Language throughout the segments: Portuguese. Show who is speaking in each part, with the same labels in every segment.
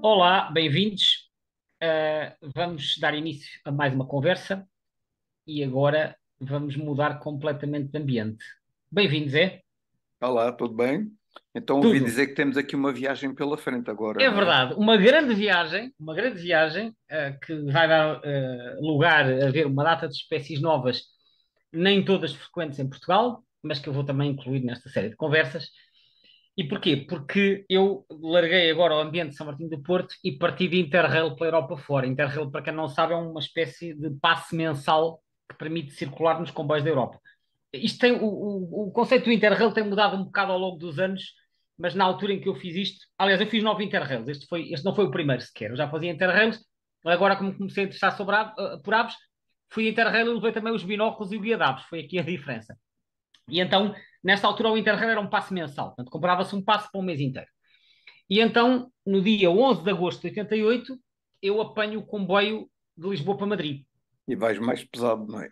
Speaker 1: Olá, bem-vindos. Vamos dar início a mais uma conversa e agora vamos mudar completamente de ambiente. Bem-vindos, é?
Speaker 2: Olá, tudo bem? Então ouvi
Speaker 1: Tudo.
Speaker 2: dizer que temos aqui uma viagem pela frente agora,
Speaker 1: É
Speaker 2: não é?
Speaker 1: verdade, uma grande viagem que vai dar lugar a ver uma data de espécies novas, nem todas frequentes em Portugal, mas que eu vou também incluir nesta série de conversas. E porquê? Porque eu larguei agora o ambiente de São Martinho do Porto e parti de Interrail pela Europa fora. Interrail, para quem não sabe, é uma espécie de passe mensal que permite circular nos comboios da Europa. Isto tem, o conceito do Interrail tem mudado um bocado ao longo dos anos, mas na altura em que eu fiz isto, aliás, eu fiz 9 Interrails, este não foi o primeiro sequer, eu já fazia Interrails, agora como comecei a interessar por aves, fui Interrail e levei também os binóculos e o guia de aves, foi aqui a diferença. E então, nesta altura, o Interrail era um passe mensal, portanto, comprava-se um passe para um mês inteiro. E então, no dia 11 de agosto de 88, eu apanho o comboio de Lisboa para Madrid.
Speaker 2: E vais mais pesado, não é?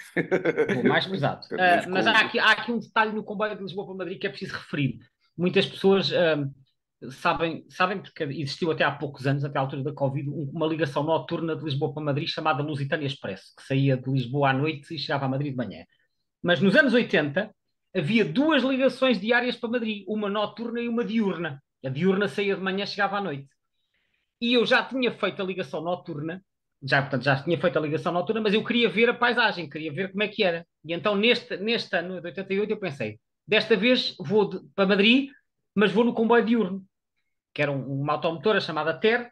Speaker 1: Vou mais pesado.
Speaker 2: Pelo menos
Speaker 1: Mas
Speaker 2: com...
Speaker 1: há aqui um detalhe no comboio de Lisboa para Madrid que é preciso referir. Muitas pessoas sabem, porque existiu até há poucos anos, até à altura da Covid, uma ligação noturna de Lisboa para Madrid chamada Lusitânia Expresso, que saía de Lisboa à noite e chegava a Madrid de manhã. Mas nos anos 80 havia duas ligações diárias para Madrid, uma noturna e uma diurna. A diurna saía de manhã e chegava à noite. E eu já tinha feito a ligação noturna, portanto, já tinha feito a ligação noturna, mas eu queria ver a paisagem, queria ver como é que era. E então, neste ano de 88, eu pensei, desta vez para Madrid, mas vou no comboio diurno, que era uma automotora chamada TER,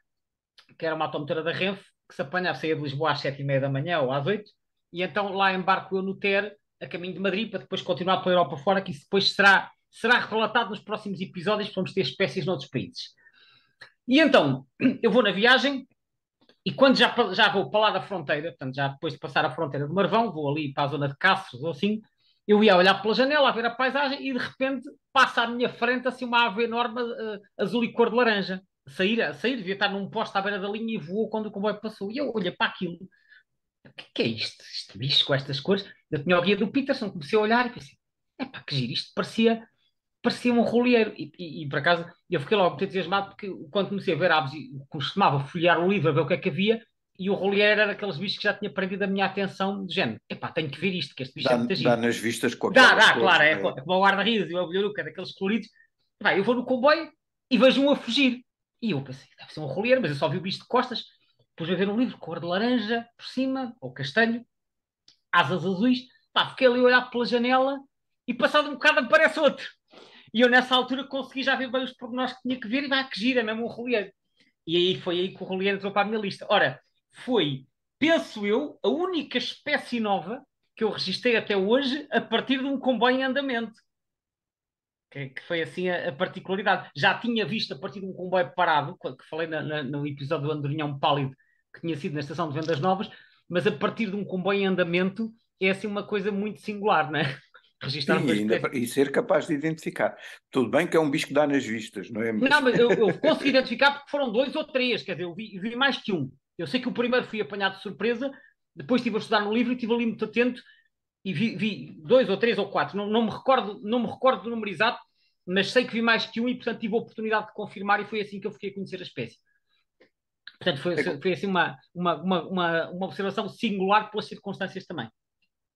Speaker 1: que era uma automotora da Renfe, que se apanhava, saía de Lisboa às 7h30 da manhã ou às 8, e então lá embarco eu no TER, a caminho de Madrid, para depois continuar pela Europa fora, que isso depois será relatado nos próximos episódios, vamos ter espécies noutros países. E então, eu vou na viagem, e quando já vou para lá da fronteira, portanto, já depois de passar a fronteira de Marvão, vou ali para a zona de Cáceres ou assim, eu ia olhar pela janela, a ver a paisagem, e de repente passa à minha frente assim uma ave enorme, azul e cor de laranja. A sair, devia estar num poste à beira da linha e voou quando o comboio passou. E eu olhei para aquilo, o que é isto? Este bicho com estas cores. Eu tinha o guia do Peterson, comecei a olhar e pensei, epá, que giro, isto parecia um rolieiro. E por acaso eu fiquei logo muito entusiasmado porque quando comecei a ver aves, costumava folhear o livro a ver o que é que havia, e o rolieiro era daqueles bichos que já tinha prendido a minha atenção, do género, epá, tenho que ver isto, que este bicho
Speaker 2: Dá,
Speaker 1: é muito
Speaker 2: dá
Speaker 1: giro.
Speaker 2: nas vistas com aquelas
Speaker 1: Dá,
Speaker 2: cores,
Speaker 1: claro,
Speaker 2: não
Speaker 1: é
Speaker 2: é?
Speaker 1: como o guarda-rios e o abelhuruca, daqueles coloridos. Pá, eu vou no comboio e vejo um a fugir. E eu pensei, deve ser um rolieiro, mas eu só vi o bicho de costas. Depois a ver um livro, cor de laranja por cima, ou castanho, asas azuis. Pá, fiquei ali a olhar pela janela e passado um bocado aparece outro. E eu nessa altura consegui já ver bem os pormenores que tinha que ver e vai que gira, mesmo um rolheiro. E aí foi aí que o rolheiro entrou para a minha lista. Ora, foi, penso eu, a única espécie nova que eu registrei até hoje a partir de um comboio em andamento. Que foi assim a particularidade. Já tinha visto a partir de um comboio parado, que falei no episódio do Andorinhão Pálido, que tinha sido na estação de Vendas Novas, mas a partir de um comboio em andamento é assim uma coisa muito singular, não é? Registar
Speaker 2: Sim,
Speaker 1: uma
Speaker 2: e, ainda,
Speaker 1: espécie.
Speaker 2: e ser capaz de identificar. Tudo bem que é um bicho que dá nas vistas, não é?
Speaker 1: Não,
Speaker 2: Mas
Speaker 1: mas eu consegui identificar porque foram dois ou três, quer dizer, eu vi mais que um. Eu sei que o primeiro fui apanhado de surpresa, depois estive a estudar no livro e estive ali muito atento e vi dois ou três ou quatro, não me recordo do número exato, mas sei que vi mais que um e, portanto, tive a oportunidade de confirmar e foi assim que eu fiquei a conhecer a espécie. Portanto, foi,
Speaker 2: é,
Speaker 1: foi assim uma observação singular pelas circunstâncias também.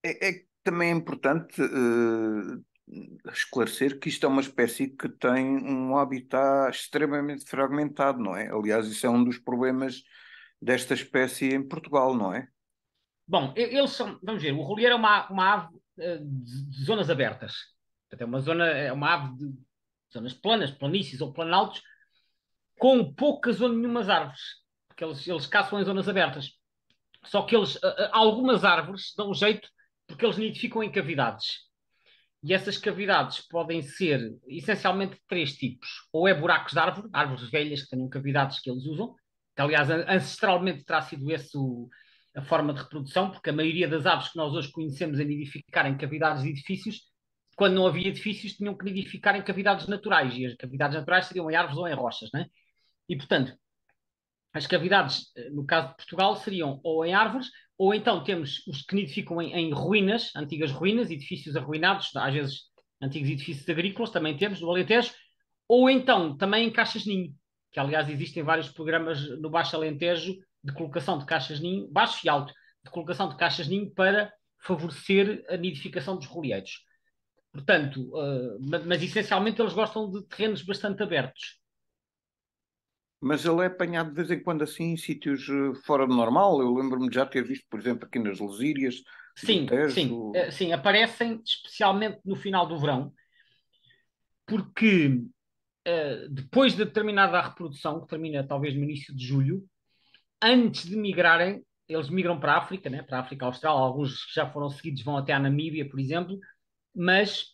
Speaker 2: é que também é importante esclarecer que isto é uma espécie que tem um habitat extremamente fragmentado, não é? Aliás, isso é um dos problemas desta espécie em Portugal, não é?
Speaker 1: Bom, eles são, vamos ver, o rolheiro é uma ave de zonas abertas. Portanto, é uma ave de zonas planas, planícies ou planaltos, com poucas ou nenhumas árvores, porque eles caçam em zonas abertas. Só que algumas árvores dão um jeito porque eles nidificam em cavidades. E essas cavidades podem ser essencialmente de três tipos. Ou é buracos de árvore, árvores velhas que tenham cavidades que eles usam, que aliás ancestralmente terá sido esse a forma de reprodução, porque a maioria das aves que nós hoje conhecemos a nidificar em cavidades de edifícios, quando não havia edifícios, tinham que nidificar em cavidades naturais, e as cavidades naturais seriam em árvores ou em rochas, né? E, portanto, as cavidades, no caso de Portugal, seriam ou em árvores, ou então temos os que nidificam em ruínas, antigas ruínas, edifícios arruinados, às vezes antigos edifícios agrícolas, também temos no Alentejo, ou então também em caixas-ninho. que aliás existem vários programas no Baixo Alentejo de colocação de caixas ninho, baixo e alto, de colocação de caixas ninho para favorecer a nidificação dos roleiros. Portanto, mas essencialmente eles gostam de terrenos bastante abertos.
Speaker 2: Mas ele é apanhado de vez em quando assim em sítios fora do normal. Eu lembro-me de já ter visto, por exemplo, aqui nas Lesírias do
Speaker 1: Sim, sim,
Speaker 2: Tejo.
Speaker 1: sim, aparecem especialmente no final do verão, porque depois de determinada a reprodução, que termina talvez no início de julho, antes de migrarem, eles migram para a África, né, para a África Austral, alguns que já foram seguidos vão até à Namíbia, por exemplo, mas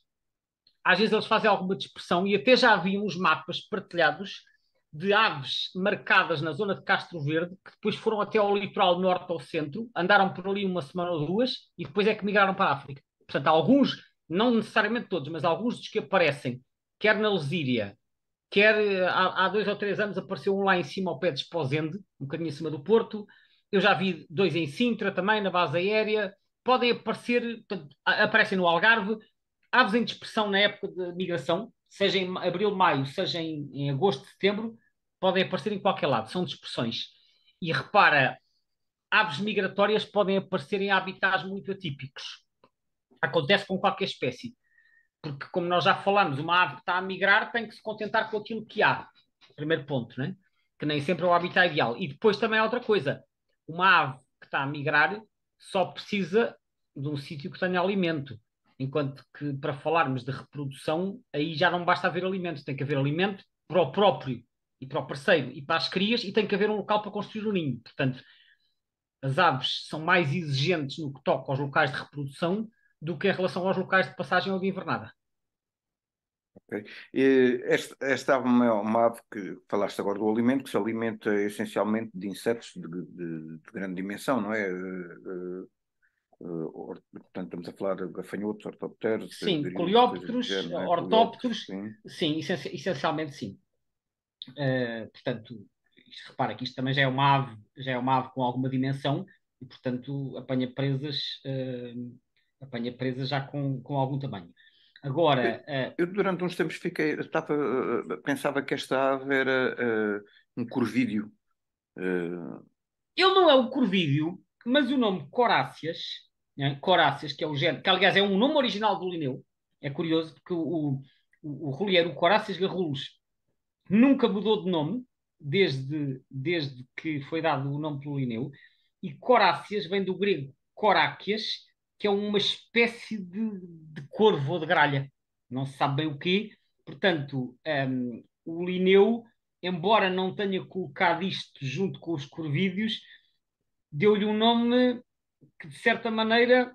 Speaker 1: às vezes eles fazem alguma dispersão e até já havia uns mapas partilhados de aves marcadas na zona de Castro Verde, que depois foram até ao litoral norte ou centro, andaram por ali uma semana ou duas e depois é que migraram para a África. Portanto, alguns, não necessariamente todos, mas alguns dos que aparecem, quer na Lesíria, quer há 2 ou 3 anos apareceu um lá em cima ao pé de Esposende, um bocadinho acima do Porto. Eu já vi 2 em Sintra também, na base aérea. Podem aparecer, portanto, aparecem no Algarve, aves em dispersão na época de migração, seja em abril, maio, seja em agosto, setembro, podem aparecer em qualquer lado, são dispersões. E repara, aves migratórias podem aparecer em habitats muito atípicos. Acontece com qualquer espécie. Porque, como nós já falamos, uma ave que está a migrar tem que se contentar com aquilo que há. Primeiro ponto, né? Que nem sempre é o habitat ideal. E depois também há outra coisa. Uma ave que está a migrar só precisa de um sítio que tenha alimento. Enquanto que, para falarmos de reprodução, aí já não basta haver alimento. Tem que haver alimento para o próprio e para o parceiro e para as crias e tem que haver um local para construir o ninho. Portanto, as aves são mais exigentes no que toca aos locais de reprodução do que em relação aos locais de passagem ou de invernada.
Speaker 2: Ok? Esta ave é uma ave que falaste agora do alimento, que se alimenta essencialmente de insetos de grande dimensão, não é? Portanto, estamos a falar de gafanhotos, ortopteros,
Speaker 1: Sim,
Speaker 2: coisas do
Speaker 1: coleópteros,
Speaker 2: género, não é? Coleópteros,
Speaker 1: ortópteros,
Speaker 2: sim.
Speaker 1: sim, essencialmente sim. Portanto, repara que isto também já é uma ave com alguma dimensão e, portanto, apanha presas já com algum tamanho.
Speaker 2: Eu,
Speaker 1: Agora,
Speaker 2: eu durante uns tempos pensava que esta ave era um corvídeo. Uh,
Speaker 1: ele não é o corvídeo, mas o nome Coráceas, né? Coráceas, que é o género, que aliás é um nome original do Linneu, é curioso porque o Roliero, o Coráceas garrulus, nunca mudou de nome desde que foi dado o nome pelo Linneu. E Coráceas vem do grego Coráqueas, que é uma espécie de corvo ou de gralha. Não se sabe bem o quê. Portanto, o Linneu, embora não tenha colocado isto junto com os corvídeos, deu-lhe um nome que, de certa maneira,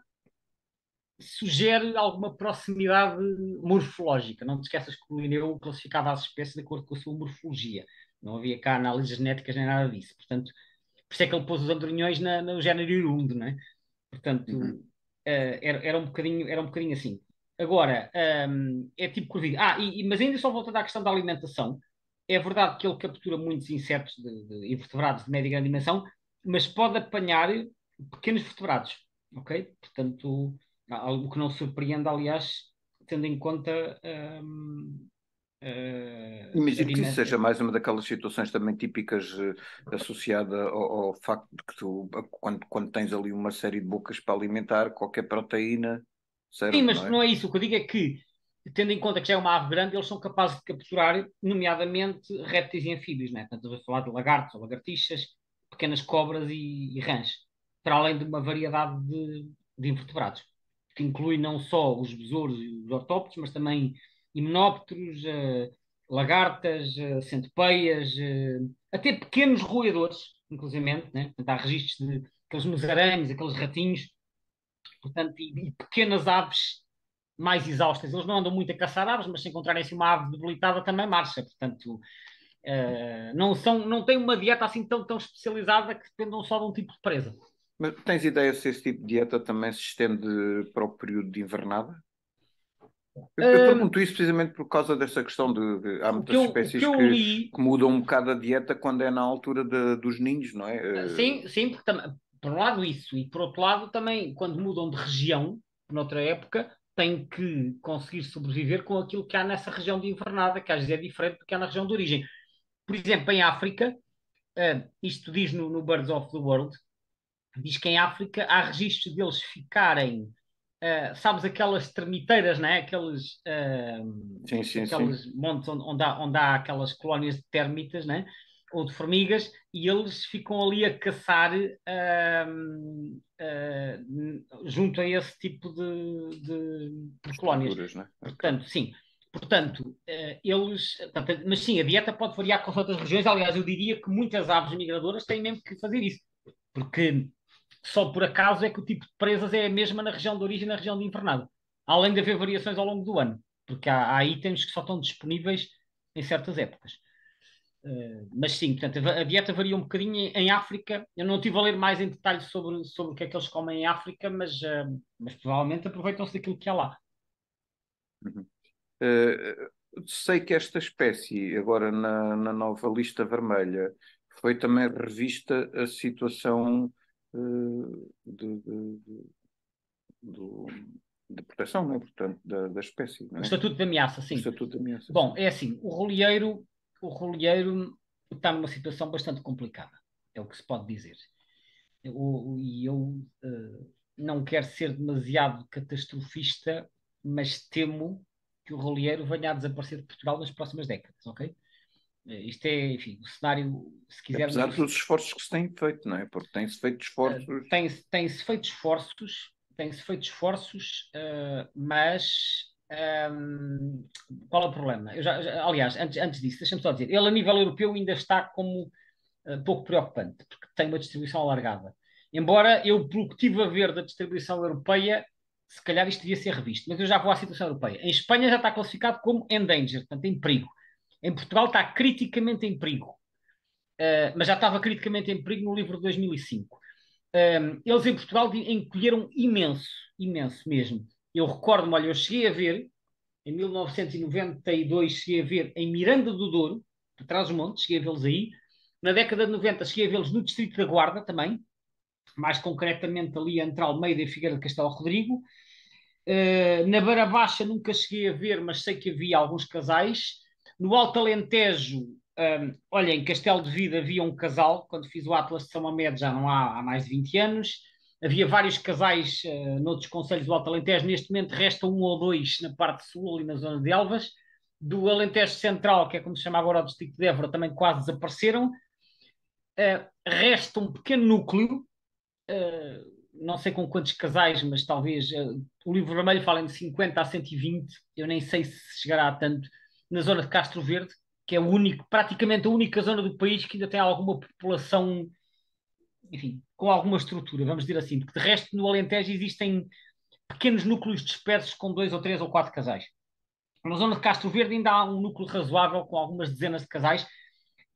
Speaker 1: sugere alguma proximidade morfológica. Não te esqueças que o Linneu classificava as espécies de acordo com a sua morfologia. Não havia cá análises genéticas nem nada disso. Portanto, por isso é que ele pôs os andorinhões no género Irundo, não é? Portanto,
Speaker 2: uhum.
Speaker 1: era um bocadinho assim. Agora, é tipo corvida. Mas ainda só voltando à questão da alimentação, é verdade que ele captura muitos insetos de invertebrados de média e grande dimensão, mas pode apanhar pequenos vertebrados, ok? Portanto, algo que não surpreende, aliás, tendo em conta a
Speaker 2: Imagino que isso
Speaker 1: dimensão.
Speaker 2: seja mais uma daquelas situações também típicas associada ao facto de que quando tens ali uma série de bocas para alimentar, qualquer proteína
Speaker 1: Sim,
Speaker 2: serve, não
Speaker 1: mas
Speaker 2: é?
Speaker 1: não é isso. O que eu digo é que, tendo em conta que já é uma ave grande, eles são capazes de capturar, nomeadamente, répteis e anfíbios, né? Portanto, a falar de lagartos ou lagartixas, pequenas cobras e rãs, para além de uma variedade de invertebrados, que inclui não só os besouros e os ortópodes, mas também himenópteros, lagartas, centopeias, até pequenos roedores, inclusivamente, né? Portanto, há registros de aqueles musarañas, aqueles ratinhos, portanto, e pequenas aves mais exaustas. Eles não andam muito a caçar aves, mas se encontrarem assim, uma ave debilitada também marcha. Portanto, não têm uma dieta assim tão especializada que dependam só de um tipo de presa.
Speaker 2: Mas tens ideia se esse tipo de dieta também se estende para o período de invernada? Eu
Speaker 1: Uh,
Speaker 2: pergunto isso precisamente por causa dessa questão há
Speaker 1: o que
Speaker 2: muitas
Speaker 1: eu, o que
Speaker 2: espécies
Speaker 1: eu
Speaker 2: que
Speaker 1: li,
Speaker 2: mudam um bocado a dieta quando é na altura dos ninhos, não é?
Speaker 1: sim, sim, porque por um lado isso, e por outro lado também, quando mudam de região, noutra época, têm que conseguir sobreviver com aquilo que há nessa região de invernada, que às vezes é diferente do que há na região de origem. Por exemplo, em África, isto diz no Birds of the World, diz que em África há registros deles ficarem, sabes, aquelas termiteiras, não é?
Speaker 2: Sim, sim, sim.
Speaker 1: Aqueles montes onde há aquelas colónias de termitas, não é? Ou de formigas, e eles ficam ali a caçar junto a esse tipo de colónias.
Speaker 2: Estruturas, né? Ok.
Speaker 1: Portanto, sim. Portanto, mas sim, a dieta pode variar com outras regiões. Aliás, eu diria que muitas aves migradoras têm mesmo que fazer isso, porque só por acaso é que o tipo de presas é a mesma na região de origem e na região de invernada, além de haver variações ao longo do ano, porque há itens que só estão disponíveis em certas épocas. Mas sim, portanto, a dieta varia um bocadinho em África. Eu não estive a ler mais em detalhe sobre o que é que eles comem em África, mas provavelmente aproveitam-se daquilo que há lá.
Speaker 2: Uhum. Eh, sei que esta espécie, agora na nova lista vermelha, foi também revista a situação do- de proteção, né? Portanto, da espécie,
Speaker 1: O
Speaker 2: não é?
Speaker 1: estatuto de ameaça,
Speaker 2: O
Speaker 1: sim.
Speaker 2: estatuto de ameaça,
Speaker 1: Bom,
Speaker 2: sim.
Speaker 1: é assim, o roleeiro está numa situação bastante complicada, é o que se pode dizer. E eu não quero ser demasiado catastrofista, mas temo que o roleeiro venha a desaparecer de Portugal nas próximas décadas, ok? Isto é, enfim, o cenário, se
Speaker 2: Apesar
Speaker 1: quisermos,
Speaker 2: dos esforços que se têm feito, não é? Porque têm-se feito esforços.
Speaker 1: tem-se feito esforços, mas qual é o problema? Aliás, antes disso, deixa-me só dizer, ele a nível europeu ainda está como pouco preocupante, porque tem uma distribuição alargada. Embora eu, pelo que estive a ver da distribuição europeia, se calhar isto devia ser revisto, mas eu já vou à situação europeia. Em Espanha já está classificado como endangered, portanto em perigo. Em Portugal está criticamente em perigo, mas já estava criticamente em perigo no livro de 2005. Eles em Portugal encolheram imenso, imenso mesmo. Eu recordo-me, olha, eu cheguei a ver, em 1992, cheguei a ver em Miranda do Douro, por trás dos montes, cheguei a vê-los aí. Na década de 90, cheguei a vê-los no Distrito da Guarda também, mais concretamente ali entre Almeida e Figueira de Castelo Rodrigo. Na Beira Baixa nunca cheguei a ver, mas sei que havia alguns casais. No Alto Alentejo, olha, em Castelo de Vida havia um casal, quando fiz o Atlas de São Mamede já não há mais de 20 anos. Havia vários casais noutros concelhos do Alto Alentejo, neste momento resta um ou dois na parte sul, ali na zona de Elvas. Do Alentejo Central, que é como se chama agora o distrito de Évora, também quase desapareceram. Resta um pequeno núcleo, não sei com quantos casais, mas talvez o livro vermelho fala de 50 a 120, eu nem sei se chegará a tanto, na zona de Castro Verde, que é praticamente a única zona do país que ainda tem alguma população, enfim, com alguma estrutura, vamos dizer assim, porque de resto no Alentejo existem pequenos núcleos dispersos com dois ou três ou quatro casais. Na zona de Castro Verde ainda há um núcleo razoável com algumas dezenas de casais,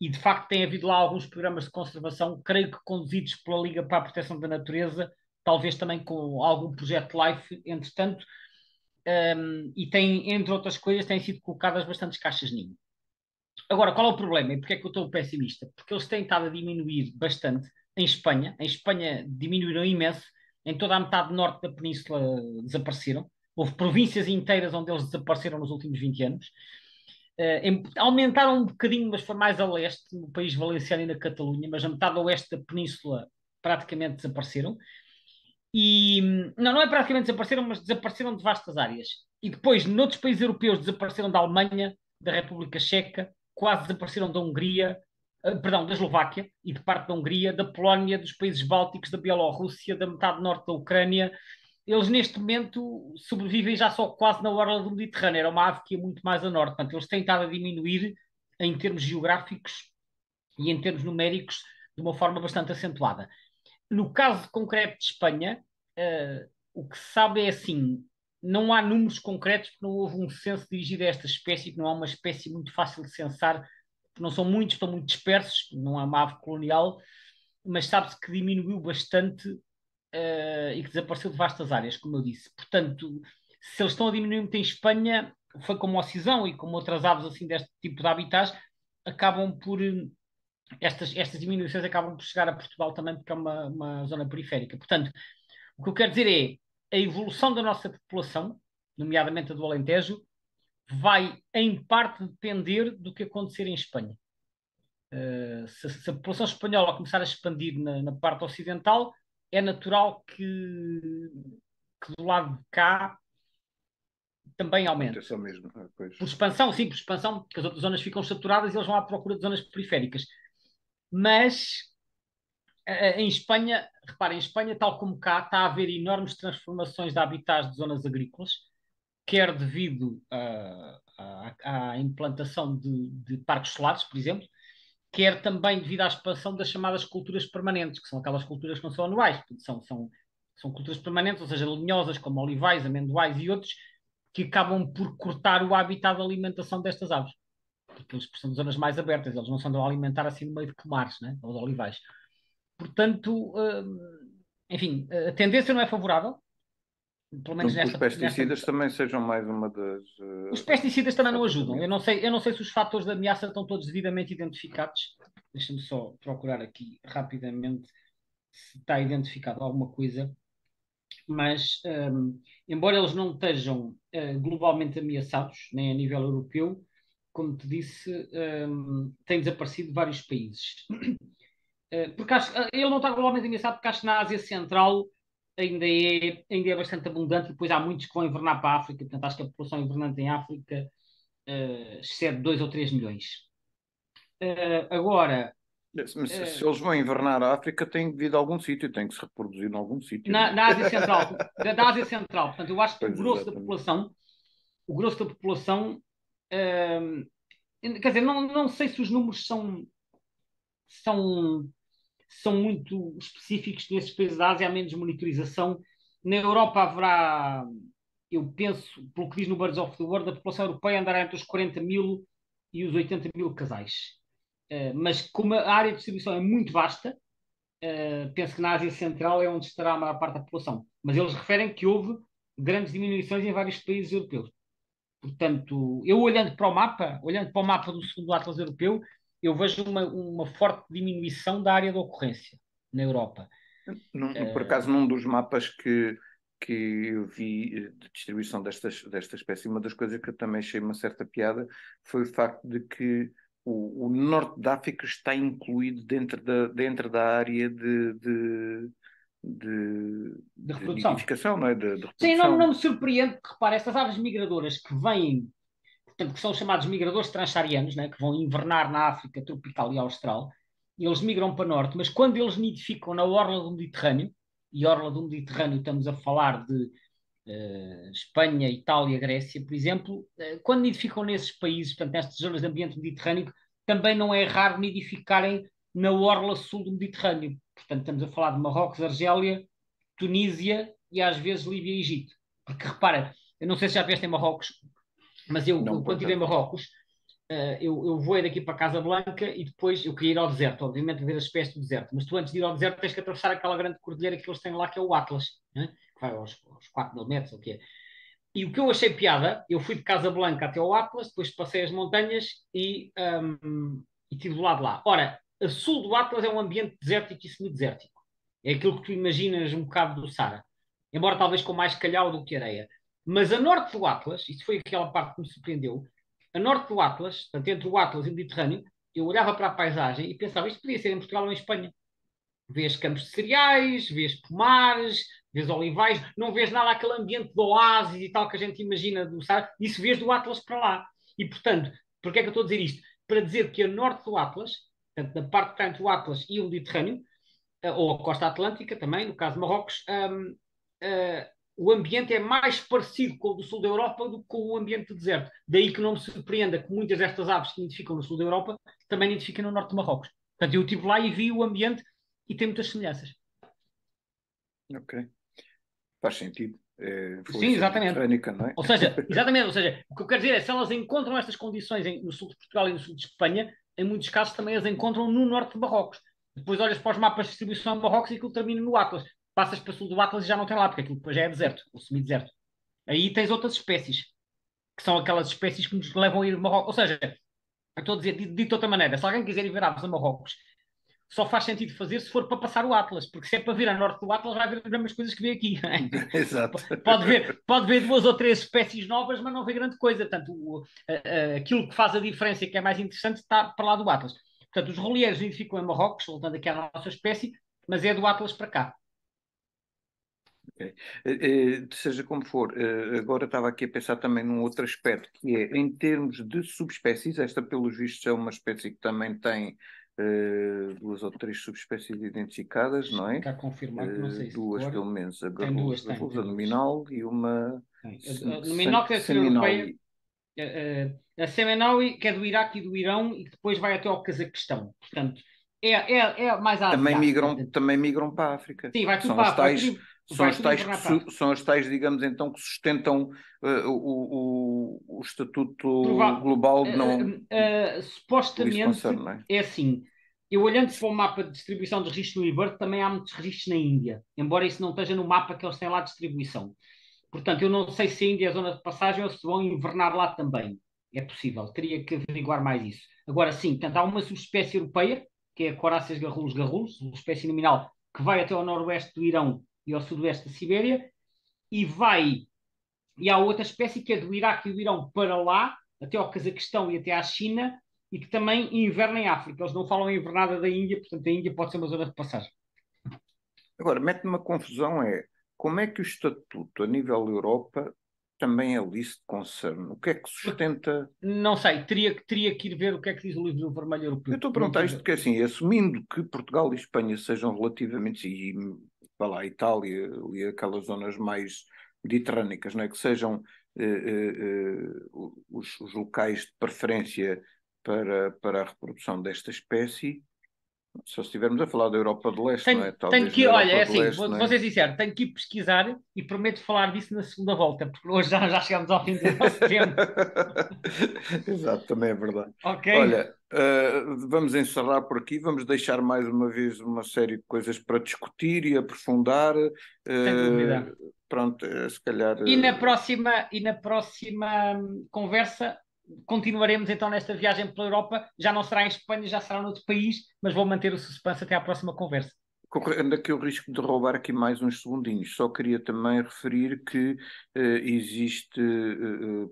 Speaker 1: e de facto tem havido lá alguns programas de conservação, creio que conduzidos pela Liga para a Proteção da Natureza, talvez também com algum projeto LIFE, entretanto, e tem, entre outras coisas, têm sido colocadas bastantes caixas ninho. Agora, qual é o problema e porque é que eu estou pessimista? Porque eles têm estado a diminuir bastante em Espanha. Em Espanha diminuíram imenso. Em toda a metade norte da península desapareceram. Houve províncias inteiras onde eles desapareceram nos últimos 20 anos. Aumentaram um bocadinho, mas foi mais a leste, no país valenciano e na Catalunha, mas a metade oeste da península praticamente desapareceram. E não é praticamente desapareceram, mas desapareceram de vastas áreas. E depois, noutros países europeus, desapareceram da Alemanha, da República Checa, quase desapareceram da Hungria, perdão, da Eslováquia e de parte da Hungria, da Polónia, dos países bálticos, da Bielorrússia, da metade norte da Ucrânia. Eles neste momento sobrevivem já só quase na orla do Mediterrâneo. Era uma ave que ia muito mais a norte. Portanto, eles têm estado a diminuir em termos geográficos e em termos numéricos de uma forma bastante acentuada. No caso concreto de Espanha, o que se sabe é assim: não há números concretos, porque não houve um censo dirigido a esta espécie, que não é uma espécie muito fácil de censar, porque não são muitos, estão muito dispersos, não é uma ave colonial, mas sabe-se que diminuiu bastante e que desapareceu de vastas áreas, como eu disse. Portanto, se eles estão a diminuir muito em Espanha, foi como o cisão e como outras aves assim deste tipo de habitats, acabam por estas diminuições acabam por chegar a Portugal também, porque é uma zona periférica. Portanto, o que eu quero dizer é a evolução da nossa população, nomeadamente a do Alentejo, vai em parte depender do que acontecer em Espanha. Se a população espanhola começar a expandir na parte ocidental, é natural que do lado de cá também aumente.
Speaker 2: Atenção mesmo. Pois.
Speaker 1: Por expansão, sim, por expansão, porque as outras zonas ficam saturadas e eles vão à procura de zonas periféricas. Mas em Espanha, reparem, em Espanha, tal como cá, está a haver enormes transformações de habitats de zonas agrícolas, quer devido à implantação de parques solares, por exemplo, quer também devido à expansão das chamadas culturas permanentes, que são aquelas culturas que não são anuais, são culturas permanentes, ou seja, leñosas, como olivais, amendoais e outros, que acabam por cortar o habitat de alimentação destas aves. Porque eles são de zonas mais abertas, eles não se andam a alimentar assim no meio de pomares, né? Os olivais. Portanto, enfim, a tendência não é favorável, pelo menos
Speaker 2: Presumo que os
Speaker 1: nesta.
Speaker 2: pesticidas também sejam mais uma das
Speaker 1: Os pesticidas também não
Speaker 2: fatores de
Speaker 1: ajudam.
Speaker 2: ameaça.
Speaker 1: Eu não sei se os fatores de ameaça estão todos devidamente identificados. Deixa-me só procurar aqui rapidamente se está identificado alguma coisa. Mas, embora eles não estejam globalmente ameaçados, nem a nível europeu, como te disse, têm desaparecido de vários países. Porque ele não está globalmente ameaçado porque acho que na Ásia Central ainda é bastante abundante e depois há muitos que vão invernar para a África. Portanto, acho que a população invernante em África excede 2 ou 3 milhões. Agora,
Speaker 2: Mas se eles vão invernar a África, tem de vir de algum sítio, tem que se reproduzir em algum sítio, não é?
Speaker 1: na Ásia Central, da Ásia Central, portanto, eu acho que
Speaker 2: Pois, exatamente.
Speaker 1: o grosso da população, uh, quer dizer, não sei se os números são, são muito específicos nesses países da Ásia, há menos monitorização. Na Europa haverá, eu penso, pelo que diz no Birds of the World, a população europeia andará entre os 40 mil e os 80 mil casais. Mas como a área de distribuição é muito vasta, penso que na Ásia Central é onde estará a maior parte da população. Mas eles referem que houve grandes diminuições em vários países europeus. Portanto, eu olhando para o mapa do segundo Atlas Europeu, eu vejo uma forte diminuição da área de ocorrência na Europa.
Speaker 2: Por acaso, num dos mapas que eu vi de distribuição desta espécie, uma das coisas que eu também achei uma certa piada foi o facto de que o norte da África está incluído dentro da área
Speaker 1: De
Speaker 2: de
Speaker 1: reprodução.
Speaker 2: nidificação, não é? De
Speaker 1: Sim,
Speaker 2: reprodução.
Speaker 1: não me surpreende, porque repara, estas aves migradoras que vêm, portanto, que são chamados migradores transsaarianos, né, que vão invernar na África tropical e austral, e eles migram para norte, mas quando eles nidificam na orla do Mediterrâneo, e orla do Mediterrâneo estamos a falar de Espanha, Itália, Grécia, por exemplo, quando nidificam nesses países, portanto, nestas zonas de ambiente mediterrâneo, também não é raro nidificarem na orla sul do Mediterrâneo. Portanto, estamos a falar de Marrocos, Argélia, Tunísia e às vezes Líbia e Egito. Porque repara, eu não sei se já vieste em Marrocos, mas
Speaker 2: Não,
Speaker 1: eu
Speaker 2: por
Speaker 1: quando estive em
Speaker 2: acaso.
Speaker 1: Marrocos, eu voei daqui para Casablanca e depois eu queria ir ao deserto, obviamente ver as espécies do deserto, mas tu antes de ir ao deserto tens que atravessar aquela grande cordilheira que eles têm lá, que é o Atlas, né? Que vai aos 4 mil metros, ou o que é. E o que eu achei piada, eu fui de Casablanca até ao Atlas, depois passei as montanhas e estive do lado de lá. Ora, a sul do Atlas é um ambiente desértico e semidesértico. É aquilo que tu imaginas um bocado do Sara. Embora talvez com mais calhau do que areia. Mas a norte do Atlas, isso foi aquela parte que me surpreendeu, a norte do Atlas, portanto, entre o Atlas e o Mediterrâneo, eu olhava para a paisagem e pensava, isto podia ser em Portugal ou em Espanha. Vês campos de cereais, vês pomares, vês olivais, não vês nada aquele ambiente de oásis e tal que a gente imagina do Saara, isso vês do Atlas para lá. E, portanto, porquê é que eu estou a dizer isto? Para dizer que a norte do Atlas, portanto, na parte que está entre o Atlas e o Mediterrâneo, ou a costa atlântica também, no caso de Marrocos, o ambiente é mais parecido com o do sul da Europa do que com o ambiente do deserto. Daí que não me surpreenda que muitas destas aves que identificam no sul da Europa também identificam no norte de Marrocos. Portanto, eu estive lá e vi o ambiente e tem muitas semelhanças.
Speaker 2: Ok. Faz sentido. É
Speaker 1: Sim,
Speaker 2: influência
Speaker 1: exatamente.
Speaker 2: mediterrânica, não é?
Speaker 1: Ou seja, exatamente, ou seja, o que eu quero dizer é se elas encontram estas condições no sul de Portugal e no sul de Espanha, em muitos casos também as encontram no norte de Marrocos. Depois olhas para os mapas de distribuição de Marrocos e aquilo termina no Atlas. Passas para o sul do Atlas e já não tem lá, porque aquilo depois já é deserto, ou semi-deserto. Aí tens outras espécies, que são aquelas espécies que nos levam a ir a Marrocos. Ou seja, eu estou a dizer, dito de outra maneira, se alguém quiser ir ver aves a Marrocos, só faz sentido fazer se for para passar o Atlas, porque se é para vir a norte do Atlas, vai ver as mesmas coisas que vê aqui.
Speaker 2: Exato.
Speaker 1: Pode ver duas ou três espécies novas, mas não vê grande coisa. Portanto, aquilo que faz a diferença e que é mais interessante está para lá do Atlas. Portanto, os rolieiros identificam em Marrocos, voltando aqui à nossa espécie, mas é do Atlas para cá.
Speaker 2: Ok. Seja como for, agora estava aqui a pensar também num outro aspecto, que é em termos de subespécies, esta, pelos vistos, é uma espécie que também tem duas ou três subespécies identificadas, não é?
Speaker 1: Ficar confirmado, não sei se de
Speaker 2: Duas,
Speaker 1: cor.
Speaker 2: pelo menos, a
Speaker 1: Tem duas,
Speaker 2: garrusa
Speaker 1: tem duas.
Speaker 2: nominal e uma
Speaker 1: Tem. No Minoc deve ser europeia,
Speaker 2: seminaui.
Speaker 1: a Semenaui, que é do Iraque e do Irão, e que depois vai até ao Cazaquistão. Portanto, é mais asiática.
Speaker 2: Também migram para a África.
Speaker 1: Sim, vai tudo para a África,
Speaker 2: São
Speaker 1: vai
Speaker 2: os
Speaker 1: tudo
Speaker 2: tais
Speaker 1: invernar para a África.
Speaker 2: são os tais, digamos então, que sustentam o Estatuto
Speaker 1: Prova-
Speaker 2: Global de não Police
Speaker 1: supostamente
Speaker 2: Concern, não é?
Speaker 1: é assim. Eu olhando para o mapa de distribuição de registros no IBIRD, também há muitos registros na Índia, embora isso não esteja no mapa que eles têm lá de distribuição. Portanto, eu não sei se a Índia é zona de passagem ou se vão invernar lá também. É possível, teria que averiguar mais isso. Agora sim, portanto, há uma subespécie europeia, que é a Coráceas garrulus, uma espécie nominal, que vai até ao noroeste do Irão e ao sudoeste da Sibéria, e e há outra espécie que é do Iraque e do Irão para lá, até ao Cazaquistão e até à China, e que também inverna em África. Eles não falam em invernada da Índia, portanto a Índia pode ser uma zona de passagem.
Speaker 2: Agora, mete-me uma confusão como é que o Estatuto a nível Europa também é List Concern? O que é que sustenta?
Speaker 1: Não sei, teria que ir ver o que é que diz o livro vermelho
Speaker 2: Eu
Speaker 1: europeu.
Speaker 2: estou a
Speaker 1: Não
Speaker 2: perguntar isto
Speaker 1: tive.
Speaker 2: porque, assim, assumindo que Portugal e Espanha sejam relativamente, e vá lá, Itália e aquelas zonas mais mediterrânicas, não é? Que sejam os locais de preferência para a reprodução desta espécie, só se estivermos a falar da Europa de Leste, não é?
Speaker 1: Tenho
Speaker 2: Talvez
Speaker 1: que
Speaker 2: na
Speaker 1: ir, olha,
Speaker 2: Europa
Speaker 1: é
Speaker 2: de
Speaker 1: assim,
Speaker 2: Leste, não
Speaker 1: vou
Speaker 2: é?
Speaker 1: ser sincero, tenho que ir pesquisar e prometo falar disso na segunda volta, porque hoje já chegamos ao fim do nosso tempo.
Speaker 2: Exato, também é verdade.
Speaker 1: Ok?
Speaker 2: Olha, vamos encerrar por aqui, vamos deixar mais uma vez uma série de coisas para discutir e aprofundar.
Speaker 1: Sem dúvida.
Speaker 2: Pronto, se calhar.
Speaker 1: E na próxima conversa continuaremos então nesta viagem pela Europa. Já não será em Espanha, já será noutro país, mas vou manter o suspense até à próxima conversa.
Speaker 2: Correndo aqui o risco de roubar aqui mais uns segundinhos, só queria também referir que existe,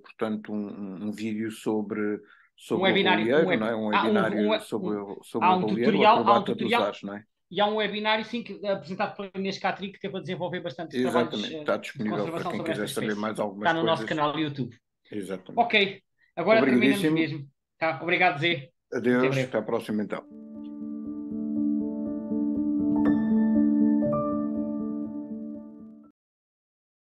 Speaker 2: portanto, um vídeo
Speaker 1: Um
Speaker 2: sobre o
Speaker 1: webinário,
Speaker 2: rolieiro, não é? Um webinário sobre
Speaker 1: há
Speaker 2: o
Speaker 1: um
Speaker 2: rolieiro, o
Speaker 1: tutorial,
Speaker 2: acrobata dos ares, não é?
Speaker 1: e há um webinário sim, apresentado pela Inês Catri, que teve a desenvolver bastante trabalhos
Speaker 2: Exatamente, está
Speaker 1: de
Speaker 2: disponível para
Speaker 1: conservação
Speaker 2: quem
Speaker 1: sobre esta
Speaker 2: quiser saber
Speaker 1: espécie.
Speaker 2: mais algumas
Speaker 1: Está no nosso
Speaker 2: coisas.
Speaker 1: canal do YouTube.
Speaker 2: Exatamente.
Speaker 1: Ok, agora terminamos
Speaker 2: Obrigadíssimo.
Speaker 1: mesmo. Tá? Obrigado, Zé. Até
Speaker 2: Adeus,
Speaker 1: breve.
Speaker 2: até à próxima então.